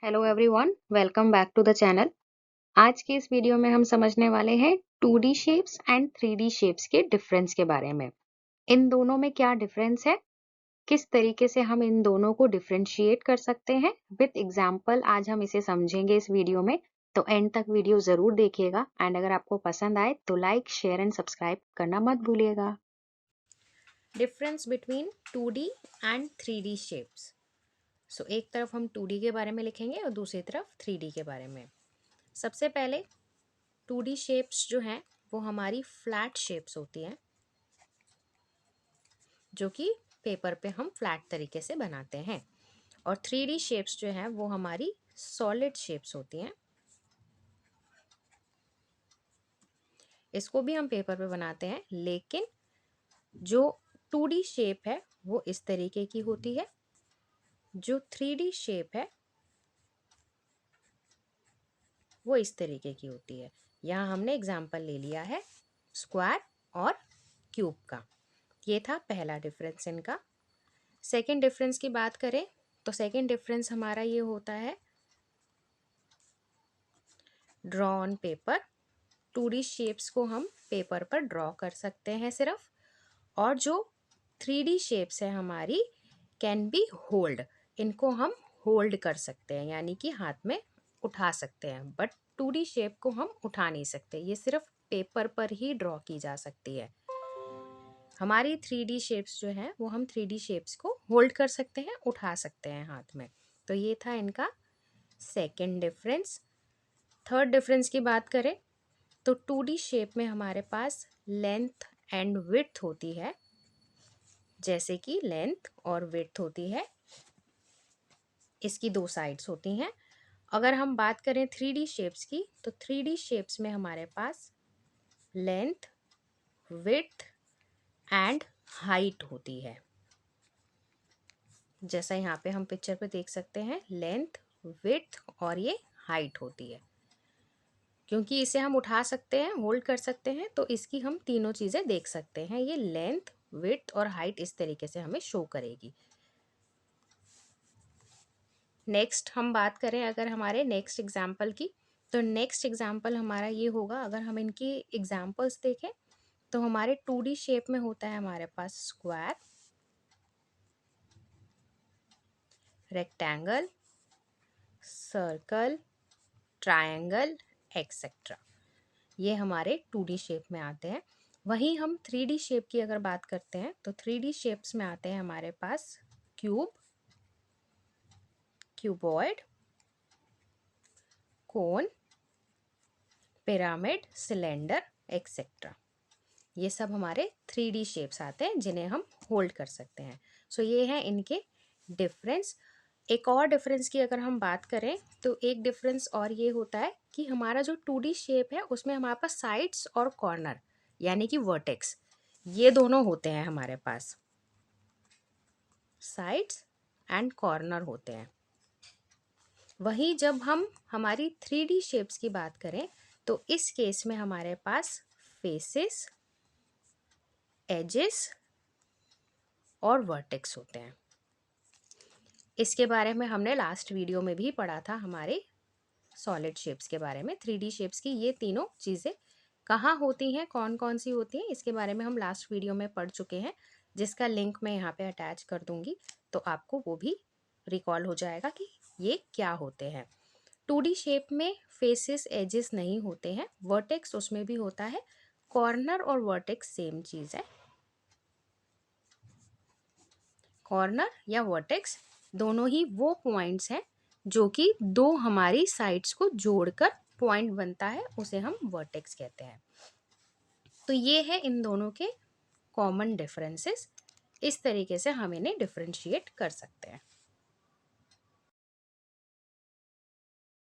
Hello everyone, welcome back to the channel. आज की इस वीडियो में हम समझने वाले हैं 2D shapes and 3D shapes के डिफरेंस के बारे में। इन दोनों में क्या डिफरेंस है, किस तरीके से हम इन दोनों को डिफरेंशिएट कर सकते हैं विद एग्जांपल, आज हम इसे समझेंगे इस वीडियो में। तो एंड तक वीडियो जरूर देखिएगा एंड अगर आपको पसंद आए तो लाइक, शेयर एंड सब्सक्राइब करना मत भूलिएगा। Difference between 2D and 3D shapes. So एक तरफ हम 2D के बारे में लिखेंगे और दूसरी तरफ 3D के बारे में। सबसे पहले 2D शेप्स जो हैं वो हमारी फ्लैट शेप्स होती हैं, जो कि पेपर पे हम फ्लैट तरीके से बनाते हैं। और 3D शेप्स जो हैं वो हमारी सॉलिड शेप्स होती हैं। इसको भी हम पेपर पे बनाते हैं, लेकिन जो 2D शेप है वो इस तरीके की होती है, जो 3D शेप है वो इस तरीके की होती है। यहाँ हमने एग्जाम्पल ले लिया है स्क्वायर और क्यूब का। ये था पहला डिफरेंस इनका। सेकेंड डिफरेंस की बात करें तो सेकेंड डिफरेंस हमारा ये होता है draw on paper. 2D shapes को हम पेपर पर ड्रॉ कर सकते हैं सिर्फ, और जो 3D शेप्स है हमारी कैन बी होल्ड, इनको हम होल्ड कर सकते हैं, यानी कि हाथ में उठा सकते हैं। बट 2D शेप को हम उठा नहीं सकते, ये सिर्फ पेपर पर ही ड्रॉ की जा सकती है। हमारी 3D शेप्स जो हैं वो हम 3D शेप्स को होल्ड कर सकते हैं, उठा सकते हैं हाथ में। तो ये था इनका सेकेंड डिफरेंस। थर्ड डिफरेंस की बात करें तो 2D शेप में हमारे पास लेंथ एंड विड्थ होती है, जैसे कि लेंथ और विड्थ होती है, इसकी दो साइड्स होती हैं। अगर हम बात करें 3D शेप्स की तो 3D शेप्स में हमारे पास लेंथ, विड्थ एंड हाइट होती है। जैसा यहाँ पे हम पिक्चर पे देख सकते हैं, लेंथ, विड्थ और ये हाइट होती है। क्योंकि इसे हम उठा सकते हैं, होल्ड कर सकते हैं, तो इसकी हम तीनों चीज़ें देख सकते हैं। ये लेंथ, विड्थ और हाइट इस तरीके से हमें शो करेगी। नेक्स्ट हम बात करें अगर हमारे नेक्स्ट एग्जाम्पल की, तो नेक्स्ट एग्जाम्पल हमारा ये होगा, अगर हम इनकी एग्जाम्पल्स देखें तो हमारे 2D शेप में होता है हमारे पास square, rectangle, circle, triangle etcetera. ये हमारे 2D शेप में आते हैं। वहीं हम 3D शेप की अगर बात करते हैं तो 3D शेप्स में आते हैं हमारे पास क्यूब, क्यूबॉइड, कोन, पिरामिड, सिलेंडर एक्सेट्रा। ये सब हमारे 3D शेप्स आते हैं जिन्हें हम होल्ड कर सकते हैं। सो ये हैं इनके डिफरेंस। एक और डिफरेंस की अगर हम बात करें तो एक डिफरेंस और ये होता है कि हमारा जो 2D शेप है उसमें हमारे पास साइड्स और कॉर्नर यानी कि वर्टेक्स, ये दोनों होते हैं हमारे पास, साइड्स एंड कॉर्नर होते हैं। वहीं जब हम हमारी 3D शेप्स की बात करें तो इस केस में हमारे पास फेसेस, एजेस और वर्टेक्स होते हैं। इसके बारे में हमने लास्ट वीडियो में भी पढ़ा था, हमारे सॉलिड शेप्स के बारे में। 3D शेप्स की ये तीनों चीज़ें कहाँ होती हैं, कौन कौन सी होती हैं, इसके बारे में हम लास्ट वीडियो में पढ़ चुके हैं, जिसका लिंक मैं यहाँ पे अटैच कर दूँगी, तो आपको वो भी रिकॉल हो जाएगा कि ये क्या होते हैं। 2D शेप में फेसेस, एजेस नहीं होते हैं, वर्टेक्स उसमें भी होता है। कॉर्नर और वर्टेक्स सेम चीज़ है। कॉर्नर या वर्टेक्स दोनों ही वो पॉइंट्स हैं जो कि दो हमारी साइड्स को जोड़कर पॉइंट बनता है, उसे हम वर्टेक्स कहते हैं। तो ये है इन दोनों के कॉमन डिफरेंसेस। इस तरीके से हम इन्हें डिफरेंशिएट कर सकते हैं।